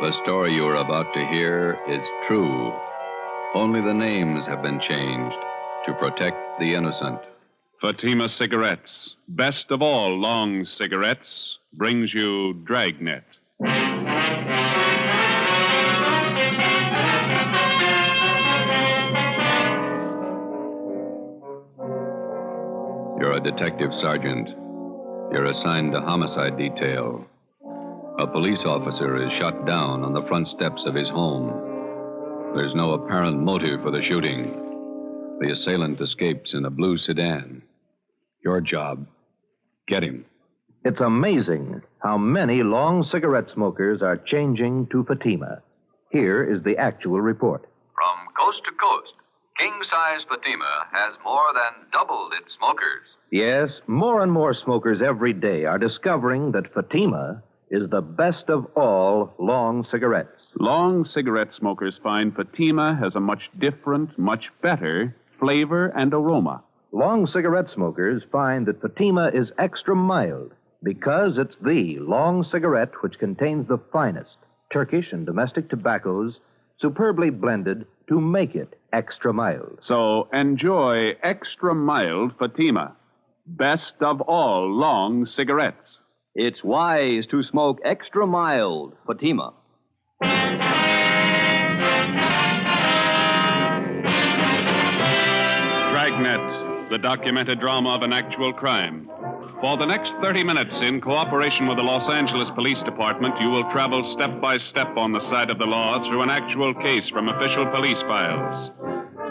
The story you are about to hear is true. Only the names have been changed to protect the innocent. Fatima Cigarettes, best of all long cigarettes, brings you Dragnet. You're a detective sergeant. You're assigned to homicide detail. A police officer is shot down on the front steps of his home. There's no apparent motive for the shooting. The assailant escapes in a blue sedan. Your job, get him. It's amazing how many long cigarette smokers are changing to Fatima. Here is the actual report. From coast to coast, king-size Fatima has more than doubled its smokers. Yes, more and more smokers every day are discovering that Fatima is the best of all long cigarettes. Long cigarette smokers find Fatima has a much different, much better flavor and aroma. Long cigarette smokers find that Fatima is extra mild because it's the long cigarette which contains the finest Turkish and domestic tobaccos superbly blended to make it extra mild. So enjoy extra mild Fatima, best of all long cigarettes. It's wise to smoke extra mild Fatima. Dragnet, the documented drama of an actual crime. For the next 30 minutes, in cooperation with the Los Angeles Police Department, you will travel step by step on the side of the law through an actual case from official police files.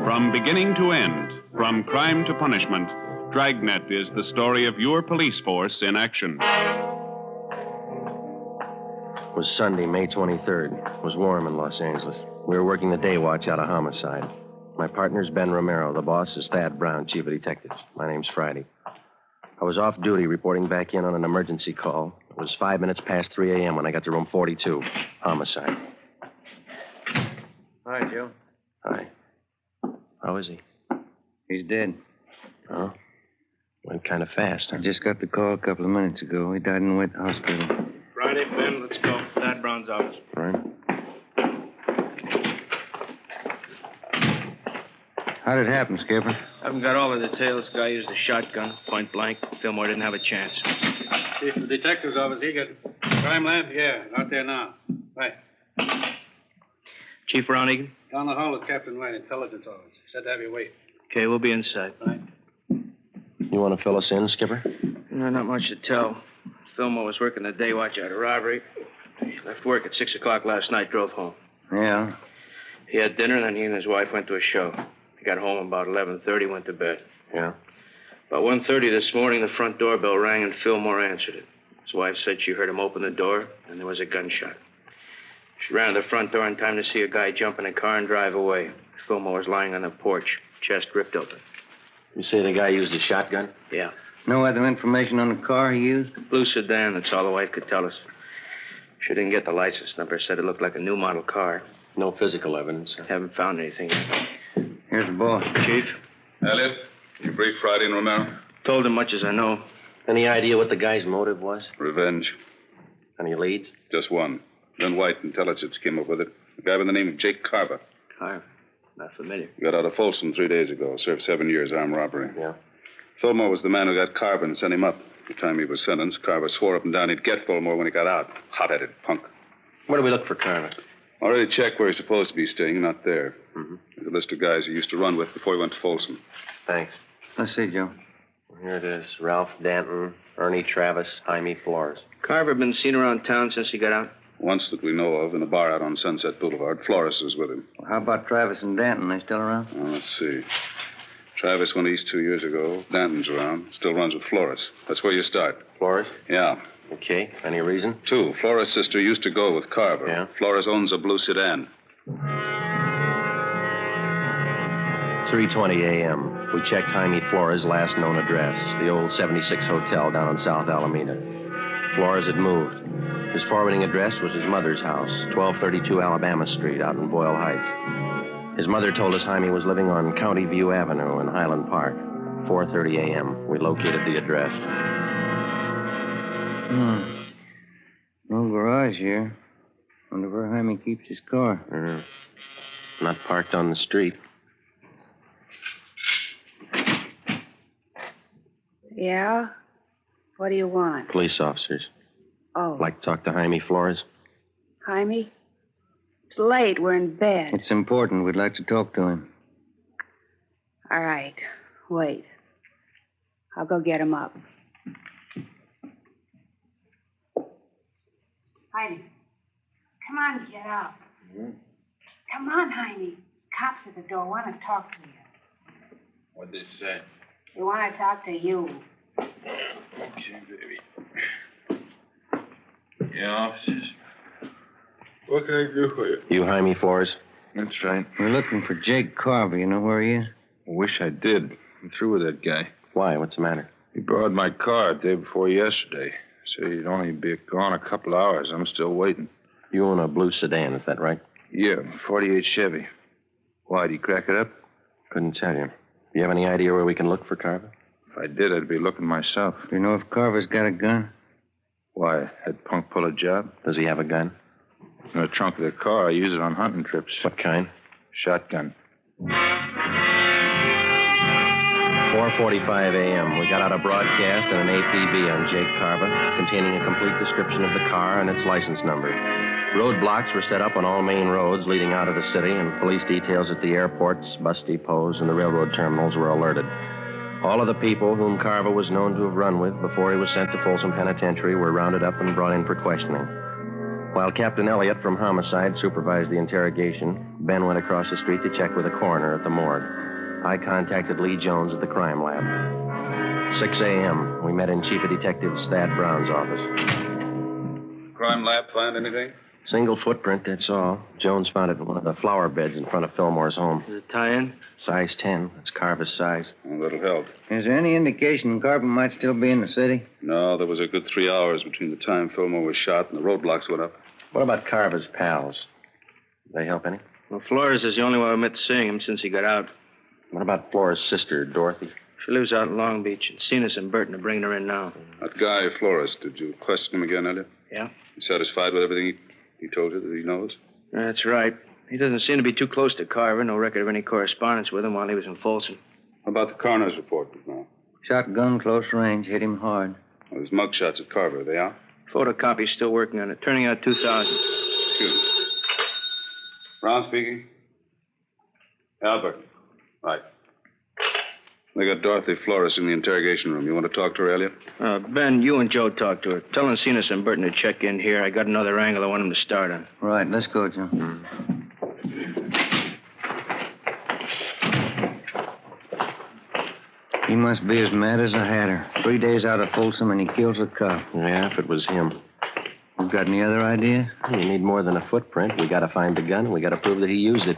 From beginning to end, from crime to punishment, Dragnet is the story of your police force in action. It was Sunday, May 23rd. It was warm in Los Angeles. We were working the day watch out of homicide. My partner's Ben Romero. The boss is Thad Brown, chief of detectives. My name's Friday. I was off duty reporting back in on an emergency call. It was 5 minutes past 3 a.m. when I got to room 42. Homicide. Hi, Joe. Hi. How is he? He's dead. Oh? Went kind of fast, huh? I just got the call a couple of minutes ago. He died in the wet hospital. Friday, Ben, let's go. Thad Brown's office. All right. How did it happen, Skipper? Haven't got all the details. Guy used a shotgun, point blank. Fillmore didn't have a chance. Chief of the detective's office, he got crime lab? Yeah, out there now. Right. Chief Ron Egan? Down the hall with Captain White, intelligence office. Said to have you wait. Okay, we'll be inside. Right. You want to fill us in, Skipper? No, not much to tell. Fillmore was working the day watch out of robbery. He left work at 6 o'clock last night, drove home. Yeah. He had dinner, and then he and his wife went to a show. He got home about 11:30, went to bed. Yeah. About 1:30 this morning, the front doorbell rang, and Fillmore answered it. His wife said she heard him open the door, and there was a gunshot. She ran to the front door in time to see a guy jump in a car and drive away. Fillmore was lying on the porch, chest ripped open. You say the guy used a shotgun? Yeah. No other information on the car he used? Blue sedan, that's all the wife could tell us. She didn't get the license number, said it looked like a new model car. No physical evidence. Haven't found anything yet. Here's the boss. Chief? Elliot, you brief Friday and Romero? Told him much as I know. Any idea what the guy's motive was? Revenge. Any leads? Just one. Then White Intelligence came up with it. A guy by the name of Jake Carver. Carver? Not familiar. He got out of Folsom 3 days ago. Served 7 years armed robbery. Yeah. Fulmore was the man who got Carver and sent him up. The time he was sentenced, Carver swore up and down he'd get Fulmore when he got out. Hot-headed punk. Where do we look for Carver? Already checked where he's supposed to be staying. Not there. Mm-hmm. There's a list of guys he used to run with before he went to Folsom. Thanks. Let's see, Joe. Here it is. Ralph Danton, Ernie Travis, Jaime Flores. Carver been seen around town since he got out? Once that we know of, in a bar out on Sunset Boulevard. Flores was with him. Well, how about Travis and Danton? They still around? Well, let's see. Travis went east 2 years ago. Danton's around. Still runs with Flores. That's where you start. Flores? Yeah. Okay. Any reason? 2. Flores' sister used to go with Carver. Yeah. Flores owns a blue sedan. 3:20 a.m. We checked Jaime Flores' last known address, the old 76 Hotel down on South Alameda. Flores had moved. His forwarding address was his mother's house, 1232 Alabama Street out in Boyle Heights. His mother told us Jaime was living on County View Avenue in Highland Park. 4:30 a.m. We located the address. No garage here. Wonder where Jaime keeps his car. Not parked on the street. Yeah? What do you want? Police officers. Oh, Like to talk to Jaime Flores? Jaime? It's late. We're in bed. It's important. We'd like to talk to him. All right. Wait. I'll go get him up. Jaime. Come on, get up. Come on, Jaime. Cops at the door want to talk to you. What'd they say? They want to talk to you. Okay, baby. Yeah, officers. What can I do for you? You Jaime Flores? That's right. We're looking for Jake Carver. You know where he is? I wish I did. I'm through with that guy. Why? What's the matter? He borrowed my car day before yesterday. Said he'd only be gone a couple hours. I'm still waiting. You own a blue sedan, is that right? Yeah, 48 Chevy. Why'd he crack it up? Couldn't tell you. Do you have any idea where we can look for Carver? If I did, I'd be looking myself. Do you know if Carver's got a gun? Why? Had Punk pull a job? Does he have a gun? In the trunk of the car. I use it on hunting trips. What kind? Shotgun. 4:45 a.m. We got out a broadcast and an APB on Jake Carver, containing a complete description of the car and its license number. Roadblocks were set up on all main roads leading out of the city, and police details at the airports, bus depots, and the railroad terminals were alerted. All of the people whom Carver was known to have run with before he was sent to Folsom Penitentiary were rounded up and brought in for questioning. While Captain Elliott from Homicide supervised the interrogation, Ben went across the street to check with the coroner at the morgue. I contacted Lee Jones at the crime lab. 6 a.m., we met in Chief of Detectives Thad Brown's office. Crime lab find anything? Single footprint, that's all. Jones found it in one of the flower beds in front of Fillmore's home. Is it tie-in? Size 10. That's Carver's size. Well, that'll help. Is there any indication Carver might still be in the city? No, there was a good 3 hours between the time Fillmore was shot and the roadblocks went up. What about Carver's pals? Did they help any? Well, Flores is the only one who admits seeing him since he got out. What about Flores' sister, Dorothy? She lives out in Long Beach. And Cenas and Burton are bringing her in now. That guy, Flores, did you question him again, Elliot? Yeah? You satisfied with everything he told you that he knows? That's right. He doesn't seem to be too close to Carver. No record of any correspondence with him while he was in Folsom. How about the coroner's report now? Shotgun, close range, hit him hard. Well, there's mugshots of Carver. Are they out? Photocopy's still working on it. Turning out 2,000. Excuse me. Brown speaking. Albert. Right. They got Dorothy Flores in the interrogation room. You want to talk to her, Elliot? Ben, you and Joe talk to her. Tell Cenas and Burton to check in here. I got another angle I want them to start on. Right, let's go, Joe. He must be as mad as a hatter. 3 days out of Folsom and he kills a cop. Yeah, if it was him. You got any other ideas? You need more than a footprint. We got to find the gun, and we got to prove that he used it.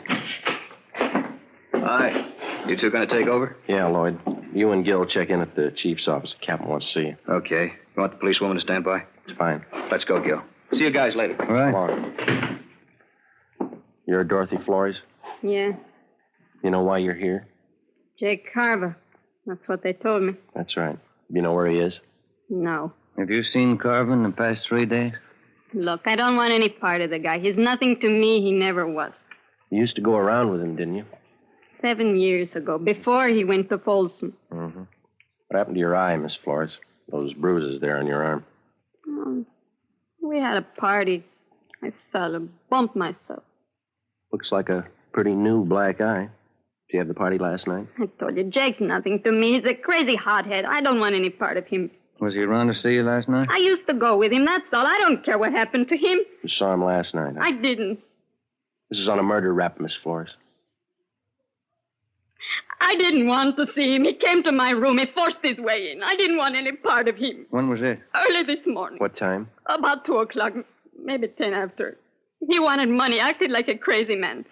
Hi. You two going to take over? Yeah, Lloyd. You and Gil check in at the chief's office. The captain wants to see you. Okay. You want the policewoman to stand by? It's fine. Let's go, Gil. See you guys later. All right. Come on. You're Dorothy Flores? Yeah, You know why you're here? Jake Carver. That's what they told me. That's right. You know where he is? No. Have you seen Carver in the past 3 days? Look, I don't want any part of the guy. He's nothing to me. He never was. You used to go around with him, didn't you? 7 years ago, before he went to Folsom. Mm-hmm. What happened to your eye, Miss Flores? Those bruises there on your arm. We had a party. I fell and bumped myself. Looks like a pretty new black eye. Did you have the party last night? I told you, Jake's nothing to me. He's a crazy hothead. I don't want any part of him. Was he around to see you last night? I used to go with him, that's all. I don't care what happened to him. You saw him last night, huh? I didn't. This is on a murder rap, Miss Flores. I didn't want to see him. He came to my room. He forced his way in. I didn't want any part of him. When was it? Early this morning. What time? About 2 o'clock, maybe 10 after. He wanted money, acted like a crazy man.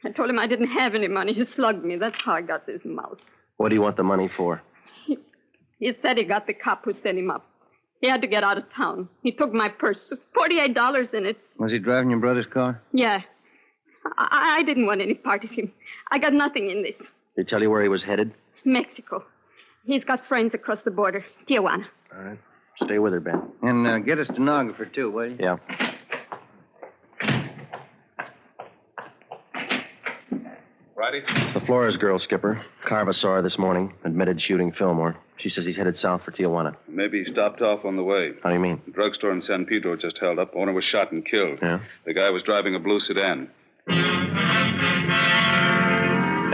I told him I didn't have any money. He slugged me. That's how I got this mouse. What do you want the money for? He said he got the cop who set him up. He had to get out of town. He took my purse. $48 in it. Was he driving your brother's car? Yeah. I didn't want any part of him. I got nothing in this. Did he tell you where he was headed? Mexico. He's got friends across the border. Tijuana. All right. Stay with her, Ben. And get a stenographer, too, will you? Yeah. Flores girl, Skipper. Carva saw her this morning. Admitted shooting Fillmore. She says he's headed south for Tijuana. Maybe he stopped off on the way. How do you mean? The drugstore in San Pedro just held up. Owner was shot and killed. Yeah? The guy was driving a blue sedan.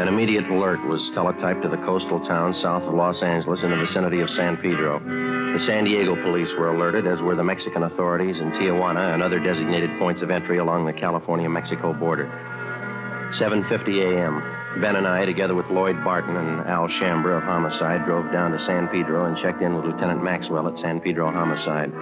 An immediate alert was teletyped to the coastal town south of Los Angeles in the vicinity of San Pedro. The San Diego police were alerted, as were the Mexican authorities in Tijuana and other designated points of entry along the California-Mexico border. 7:50 a.m. Ben and I, together with Lloyd Barton and Al Chambra of Homicide, drove down to San Pedro and checked in with Lieutenant Maxwell at San Pedro Homicide.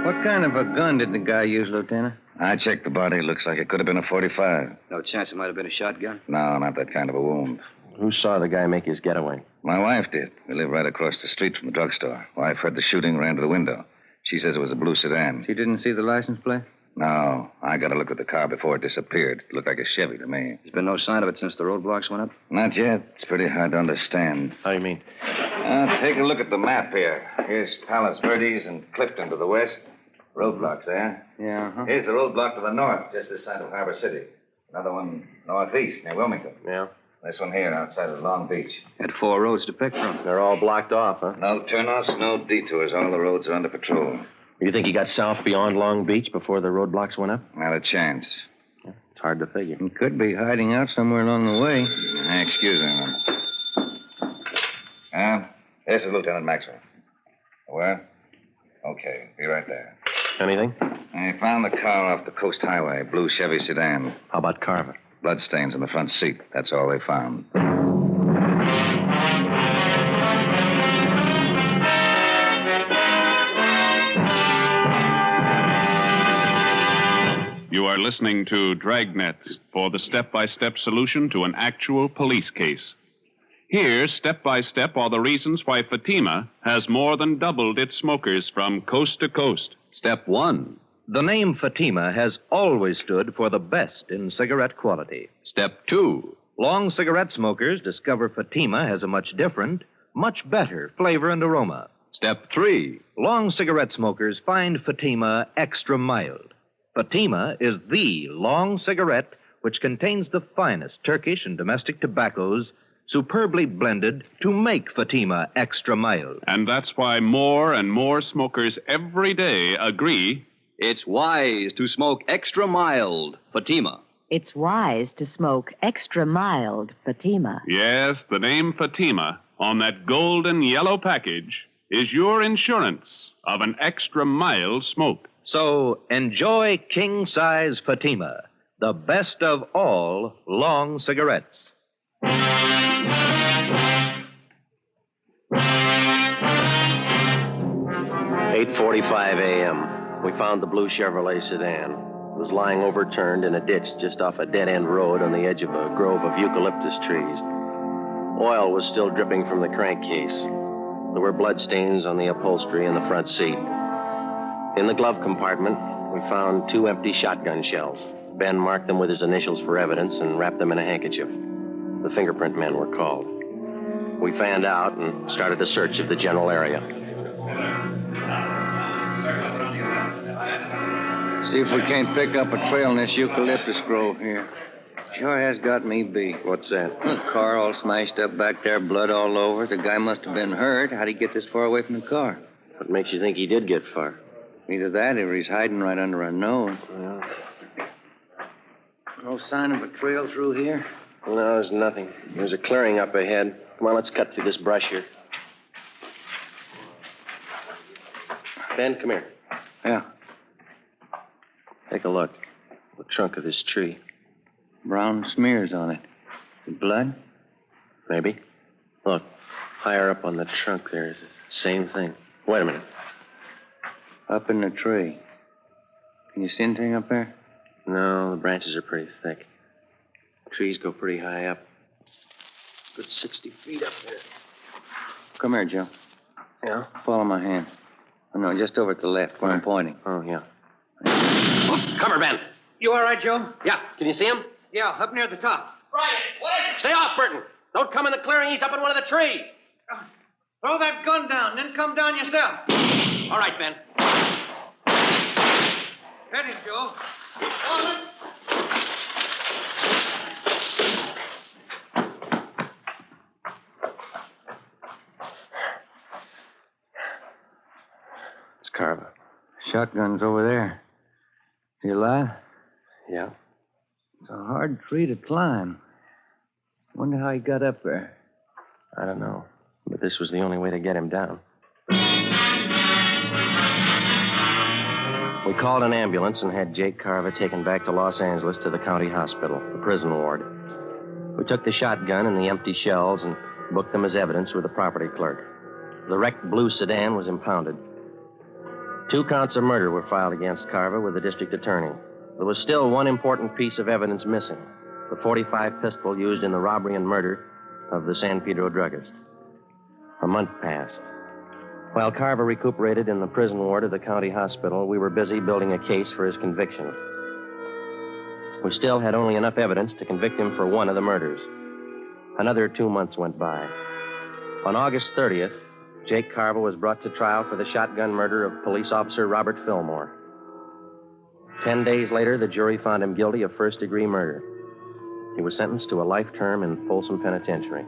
What kind of a gun did the guy use, Lieutenant? I checked the body. Looks like it could have been a .45. No chance it might have been a shotgun? No, not that kind of a wound. Who saw the guy make his getaway? My wife did. We live right across the street from the drugstore. Wife heard the shooting, ran to the window. She says it was a blue sedan. She didn't see the license plate? No. I got a look at the car before it disappeared. It looked like a Chevy to me. There's been no sign of it since the roadblocks went up? Not yet. It's pretty hard to understand. How do you mean? Take a look at the map here. Here's Palos Verdes and Clifton to the west. Roadblocks there. Yeah, huh? Here's the roadblock to the north, just this side of Harbor City. Another one northeast, near Wilmington. Yeah? This one here, outside of Long Beach. Had 4 roads to pick from. They're all blocked off, huh? No turnoffs, no detours. All the roads are under patrol. You think he got south beyond Long Beach before the roadblocks went up? Not a chance. Yeah, it's hard to figure. He could be hiding out somewhere along the way. Excuse me. This is Lieutenant Maxwell. Where? Okay, be right there. Anything? I found the car off the Coast Highway, blue Chevy sedan. How about Carver? Bloodstains in the front seat. That's all they found. You are listening to Dragnet for the step-by-step solution to an actual police case. Here, step by step, are the reasons why Fatima has more than doubled its smokers from coast to coast. Step 1. The name Fatima has always stood for the best in cigarette quality. Step 2. Long cigarette smokers discover Fatima has a much different, much better flavor and aroma. Step 3. Long cigarette smokers find Fatima extra mild. Fatima is the long cigarette which contains the finest Turkish and domestic tobaccos superbly blended to make Fatima extra mild. And that's why more and more smokers every day agree it's wise to smoke extra mild Fatima. It's wise to smoke extra mild Fatima. Yes, the name Fatima on that golden yellow package is your insurance of an extra mild smoke. So enjoy king-size Fatima, the best of all long cigarettes. 8:45 a.m. We found the blue Chevrolet sedan. It was lying overturned in a ditch just off a dead-end road on the edge of a grove of eucalyptus trees. Oil was still dripping from the crankcase. There were bloodstains on the upholstery in the front seat. In the glove compartment, we found 2 empty shotgun shells. Ben marked them with his initials for evidence and wrapped them in a handkerchief. The fingerprint men were called. We fanned out and started a search of the general area. See if we can't pick up a trail in this eucalyptus grove here. Sure has got me beat. What's that? The car all smashed up back there, blood all over. The guy must have been hurt. How'd he get this far away from the car? What makes you think he did get far? Either that or he's hiding right under our nose. Well, no sign of a trail through here? no, there's nothing. There's a clearing up ahead. Come on, let's cut through this brush here. Ben, come here. Yeah. Take a look. The trunk of this tree. Brown smears on it. The blood? Maybe. Look, higher up on the trunk there is the same thing. Wait a minute. Up in the tree. Can you see anything up there? No, the branches are pretty thick. Trees go pretty high up. Good 60 feet up there. Come here, Joe. Yeah? Follow my hand. Oh, no, just over to the left where I'm pointing. Oh, yeah. Oh, come here, Ben. You all right, Joe? Yeah. Can you see him? Yeah, up near the top. Right. What? Stay off, Burton. Don't come in the clearing. He's up in one of the trees. Throw that gun down, then come down yourself. All right, Ben. Ready, Joe. Carver. Shotgun's over there. You alive? Yeah? It's a hard tree to climb. Wonder how he got up there. I don't know. But this was the only way to get him down. We called an ambulance and had Jake Carver taken back to Los Angeles to the county hospital, the prison ward. We took the shotgun and the empty shells and booked them as evidence with the property clerk. The wrecked blue sedan was impounded. 2 counts of murder were filed against Carver with the district attorney. There was still one important piece of evidence missing, the .45 pistol used in the robbery and murder of the San Pedro druggist. A month passed. While Carver recuperated in the prison ward of the county hospital, we were busy building a case for his conviction. We still had only enough evidence to convict him for one of the murders. Another 2 months went by. On August 30th, Jake Carver was brought to trial for the shotgun murder of police officer Robert Fillmore. 10 days later, the jury found him guilty of first-degree murder. He was sentenced to a life term in Folsom Penitentiary.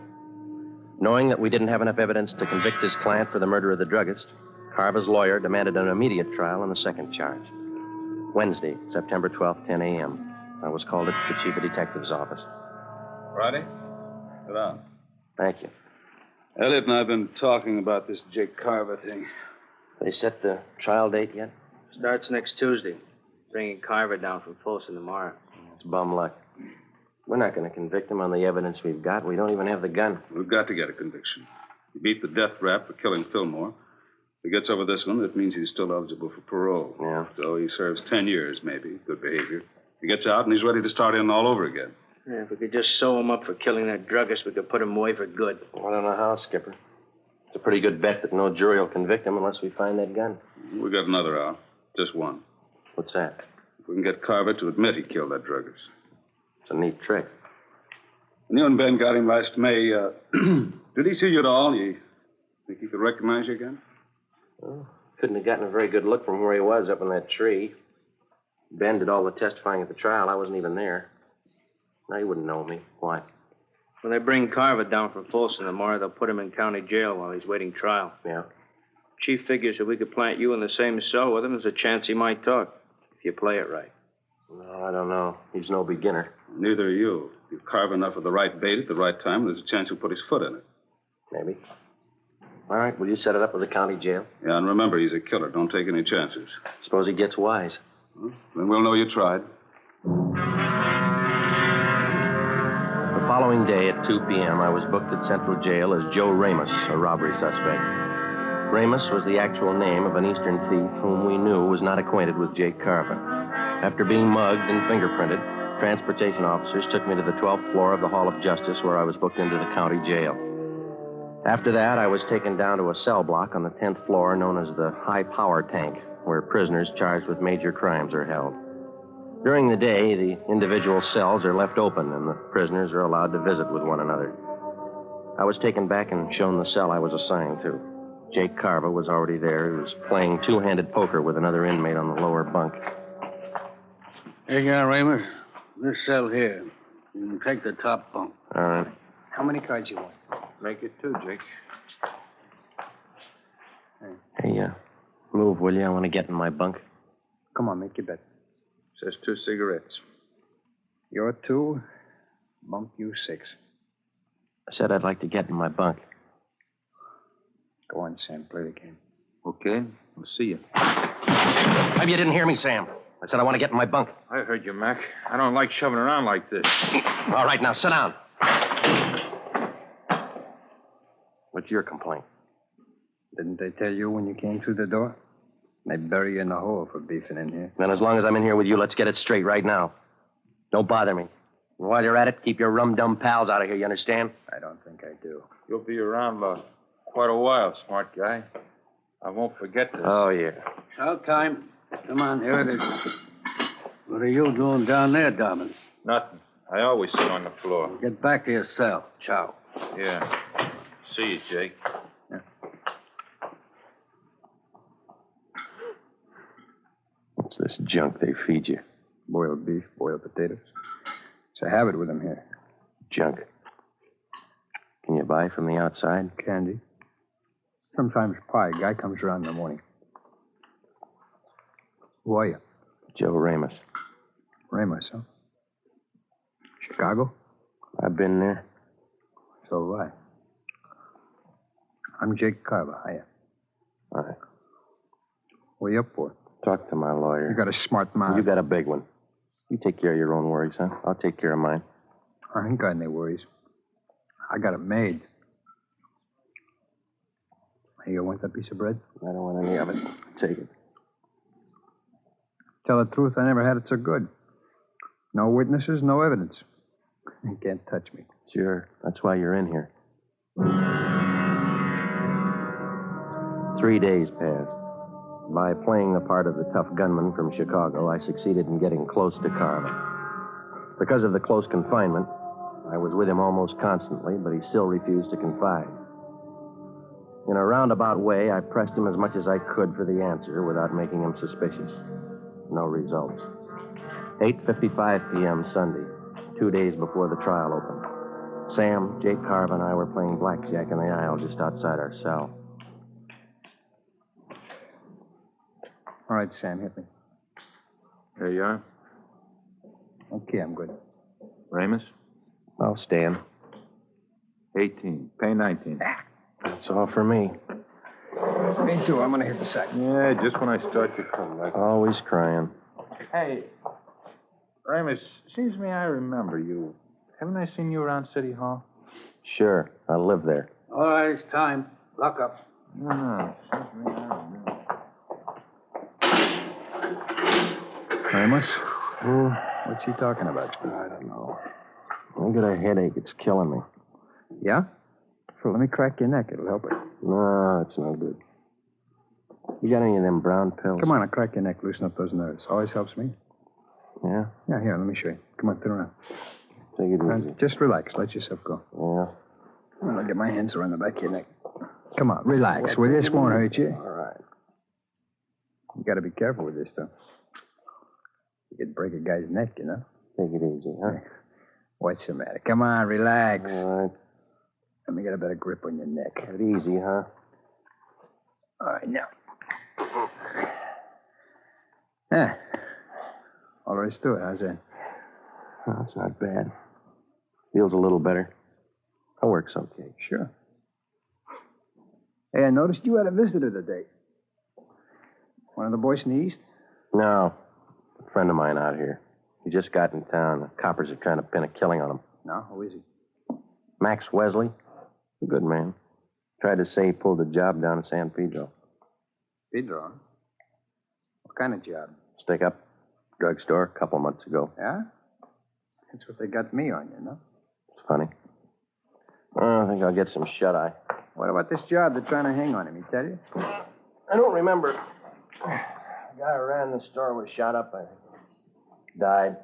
Knowing that we didn't have enough evidence to convict his client for the murder of the druggist, Carver's lawyer demanded an immediate trial on the second charge. Wednesday, September 12th, 10 a.m. I was called at the chief of detective's office. Friday? Sit down. Thank you. Elliot and I have been talking about this Jake Carver thing. They set the trial date yet? Starts next Tuesday. Bringing Carver down from Folsom tomorrow. It's bum luck. We're not going to convict him on the evidence we've got. We don't even have the gun. We've got to get a conviction. He beat the death rap for killing Fillmore. If he gets over this one, that means he's still eligible for parole. Yeah. So he serves 10 years, maybe. Good behavior. He gets out and he's ready to start in all over again. Yeah, if we could just sew him up for killing that druggist, we could put him away for good. I don't know how, Skipper. It's a pretty good bet that no jury will convict him unless we find that gun. We got another out. Just one. What's that? If we can get Carver to admit he killed that druggist. It's a neat trick. When you and Ben got him last May, did he see you at all? You think he could recognize you again? Well, couldn't have gotten a very good look from where he was up in that tree. Ben did all the testifying at the trial. I wasn't even there. No, he wouldn't know me. Why? When they bring Carver down from Folsom tomorrow, they'll put him in county jail while he's waiting trial. Yeah. Chief figures if we could plant you in the same cell with him, there's a chance he might talk, if you play it right. No, I don't know. He's no beginner. Neither are you. If you carve enough of the right bait at the right time, there's a chance he'll put his foot in it. Maybe. All right, will you set it up with the county jail? Yeah, and remember, he's a killer. Don't take any chances. Suppose he gets wise. Well, then we'll know you tried. The following day at 2 p.m., I was booked at Central Jail as Joe Ramos, a robbery suspect. Ramos was the actual name of an Eastern thief whom we knew was not acquainted with Jake Carver. After being mugged and fingerprinted, transportation officers took me to the 12th floor of the Hall of Justice, where I was booked into the county jail. After that, I was taken down to a cell block on the 10th floor known as the High Power Tank, where prisoners charged with major crimes are held. During the day, the individual cells are left open, and the prisoners are allowed to visit with one another. I was taken back and shown the cell I was assigned to. Jake Carver was already there. He was playing two-handed poker with another inmate on the lower bunk. Here you are, Ramos. This cell here. You can take the top bunk. All right. How many cards you want? Make it 2, Jake. Hey, move, will you? I want to get in my bunk. Come on, make your bet. Says 2 cigarettes. You're 2, bunk you 6. I said I'd like to get in my bunk. Go on, Sam, play the game. Okay, we'll see you. Maybe you didn't hear me, Sam. I said I want to get in my bunk. I heard you, Mac. I don't like shoving around like this. All right, now sit down. What's your complaint? Didn't they tell you when you came through the door? They bury you in the hole for beefing in here. Then as long as I'm in here with you, let's get it straight right now. Don't bother me. And while you're at it, keep your rum-dum pals out of here, you understand? I don't think I do. You'll be around quite a while, smart guy. I won't forget this. Oh, yeah. Out time. Come on, here it is. What are you doing down there, Dobbins? Nothing. I always sit on the floor. Get back to your cell. Ciao. Yeah. See you, Jake. What's this junk they feed you? Boiled beef, boiled potatoes. It's a habit with them here. Junk. Can you buy from the outside? Candy. Sometimes pie. Guy comes around in the morning. Who are you? Joe Ramos. Ramos, huh? Chicago? I've been there. So have I. I'm Jake Carver. Hiya. All right. What are you up for? Talk to my lawyer. You got a smart mouth. You got a big one. You take care of your own worries, huh? I'll take care of mine. I ain't got any worries. I got it made. Hey, you want that piece of bread? I don't want any of it. Take it. Tell the truth, I never had it so good. No witnesses, no evidence. You can't touch me. Sure. That's why you're in here. 3 days passed. By playing the part of the tough gunman from Chicago, I succeeded in getting close to Carver. Because of the close confinement, I was with him almost constantly, but he still refused to confide. In a roundabout way, I pressed him as much as I could for the answer without making him suspicious. No results. 8:55 p.m. Sunday, 2 days before the trial opened. Sam, Jake Carver, and I were playing blackjack in the aisle just outside our cell. All right, Sam, hit me. There you are. Okay, I'm good. Ramos? I'll stand. 18. Pay 19. That's all for me. Me too. I'm going to hit the sack. Yeah, just when I start to collect. Always crying. Hey, Ramos, seems to me I remember you. Haven't I seen you around City Hall? Sure, I live there. All right, it's time. Lock up. No, seems to me I remember. Ramos? What's he talking about? I don't know. I got a headache. It's killing me. Yeah? So let me crack your neck. It'll help it. No, it's no good. You got any of them brown pills? Come on, I'll crack your neck. Loosen up those nerves. Always helps me. Yeah? Yeah, here, let me show you. Come on, turn around. Take it easy. Just relax. Let yourself go. Yeah? I'll get my hands around the back of your neck. Come on, relax. Well, this won't hurt you. All right. You got to be careful with this stuff. You could break a guy's neck, you know? Take it easy, huh? What's the matter? Come on, relax. All right. Let me get a better grip on your neck. Take it easy, huh? All right, now. Yeah. All there is to it. How's that? Oh, that's not bad. Feels a little better. That works okay. Sure. Hey, I noticed you had a visitor today. One of the boys in the East? No. A friend of mine out here. He just got in town. The coppers are trying to pin a killing on him. No? Who is he? Max Wesley. A good man. Tried to say he pulled a job down in San Pedro. Pedro, huh? What kind of job? Stick up. Drugstore a couple months ago. Yeah? That's what they got me on, you know? It's funny. I think I'll get some shut-eye. What about this job they're trying to hang on him? He tell you? I don't remember. The guy who ran the store was shot up, I think. Died.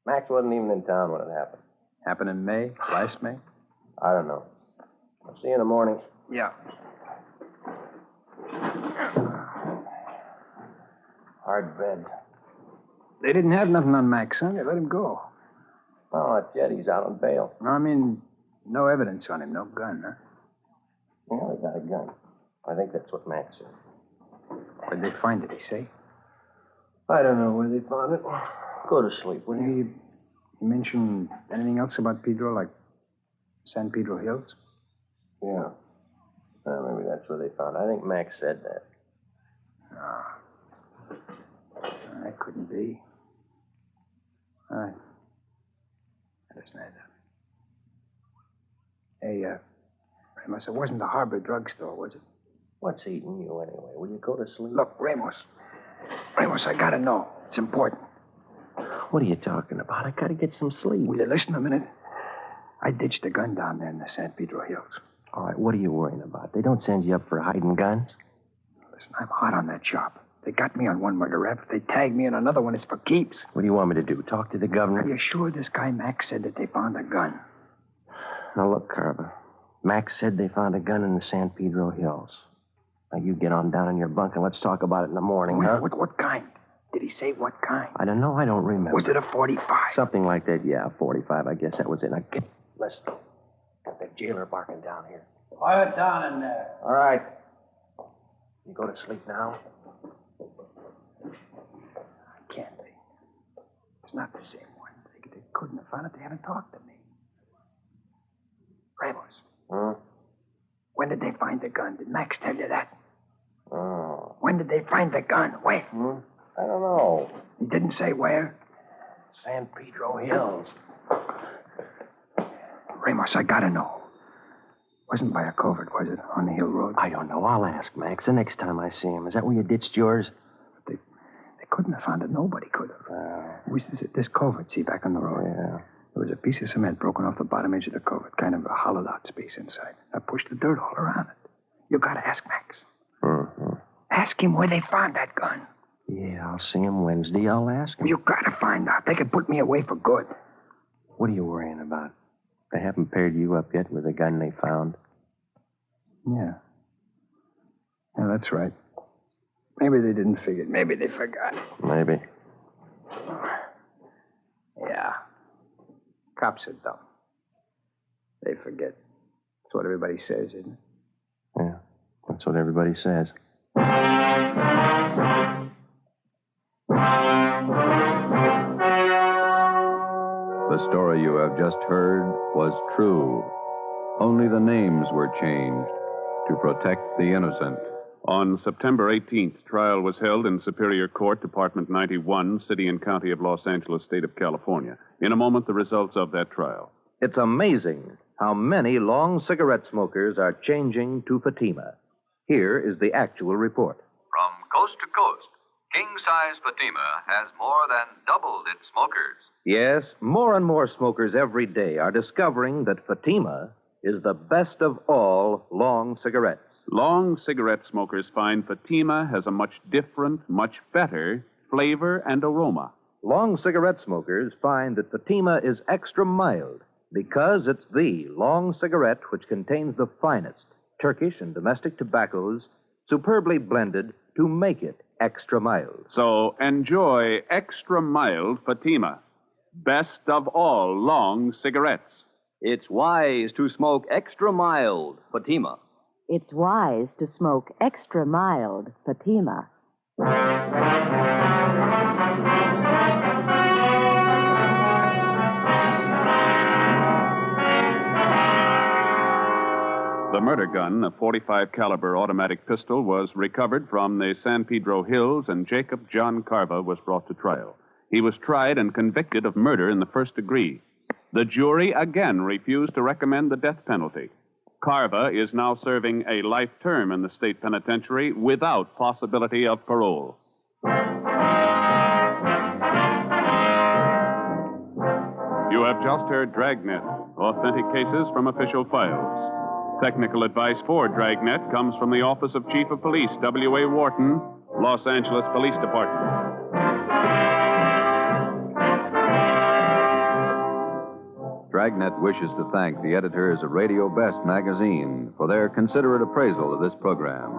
Max wasn't even in town when it happened. Happened in May? Last May? I don't know. I'll see you in the morning. Yeah. Hard bed. They didn't have nothing on Max, huh? They let him go. Oh, not yet. He's out on bail. No, I mean, no evidence on him. No gun, huh? Yeah, he got a gun. I think that's what Max said. Where'd they find it, he say? I don't know where they found it. Go to sleep, will you? He mentioned anything else about Pedro, like San Pedro Hills? Yeah. Well, maybe that's where they found it. I think Max said that. No. That couldn't be. All right. Understand that. Hey, Ramos, it wasn't the Harbor drugstore, was it? What's eating you anyway? Will you go to sleep? Look, Ramos, I gotta know. It's important. What are you talking about? I gotta get some sleep. Will you listen a minute? I ditched a gun down there in the San Pedro Hills. All right, what are you worrying about? They don't send you up for hiding guns? Listen, I'm hot on that job. They got me on one murder rap. If they tag me in another one, it's for keeps. What do you want me to do? Talk to the governor? Are you sure this guy Max said that they found a gun? Now, look, Carver. Max said they found a gun in the San Pedro Hills. Now, you get on down in your bunk and let's talk about it in the morning, huh? What kind? Did he say what kind? I don't know. I don't remember. Was it a 45? Something like that, yeah. 45, I guess that was it. Now, listen. Got that jailer barking down here. Quiet down in there. All right. You go to sleep now? can't they? It's not the same one. They couldn't have found it. They haven't talked to me. Ramos. Huh? When did they find the gun? Did Max tell you that? Oh. When did they find the gun? Where? I don't know. He didn't say where? San Pedro Hills. Ramos, I gotta know. Wasn't by a covert, was it? On the hill road? I don't know. I'll ask Max the next time I see him. Is that where you ditched yours? They couldn't have found it. Nobody could have. This covert, see, back on the road. Yeah. There was a piece of cement broken off the bottom edge of the covert, kind of a hollowed out space inside. I pushed the dirt all around it. You gotta ask Max. Mm-hmm. Ask him where they found that gun. Yeah, I'll see him Wednesday. I'll ask him. You gotta find out. They could put me away for good. What are you worrying about? They haven't paired you up yet with the gun they found. Yeah. Yeah, that's right. Maybe they didn't figure it. Maybe they forgot. Maybe. Yeah. Cops are dumb. They forget. That's what everybody says, isn't it? Yeah, that's what everybody says. The story you have just heard was true. Only the names were changed to protect the innocent. On September 18th, trial was held in Superior Court, Department 91, City and County of Los Angeles, State of California. In a moment, the results of that trial. It's amazing how many long cigarette smokers are changing to Fatima. Here is the actual report. From coast to coast, king-size Fatima has more than doubled its smokers. Yes, more and more smokers every day are discovering that Fatima is the best of all long cigarettes. Long cigarette smokers find Fatima has a much different, much better flavor and aroma. Long cigarette smokers find that Fatima is extra mild because it's the long cigarette which contains the finest Turkish and domestic tobaccos superbly blended to make it extra mild. So enjoy extra mild Fatima, best of all long cigarettes. It's wise to smoke extra mild Fatima. It's wise to smoke extra mild Fatima. The murder gun, a .45 caliber automatic pistol, was recovered from the San Pedro Hills, and Jacob John Carva was brought to trial. He was tried and convicted of murder in the first degree. The jury again refused to recommend the death penalty. Carva is now serving a life term in the state penitentiary without possibility of parole. You have just heard Dragnet, authentic cases from official files. Technical advice for Dragnet comes from the Office of Chief of Police, W.A. Wharton, Los Angeles Police Department. Dragnet wishes to thank the editors of Radio Best magazine for their considerate appraisal of this program.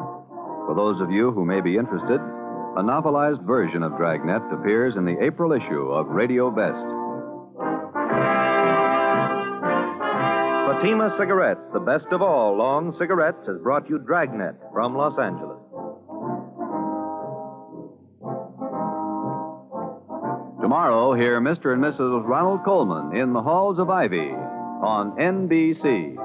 For those of you who may be interested, a novelized version of Dragnet appears in the April issue of Radio Best. Fatima Cigarettes, the best of all long cigarettes, has brought you Dragnet from Los Angeles. Tomorrow, hear Mr. and Mrs. Ronald Coleman in the Halls of Ivy on NBC.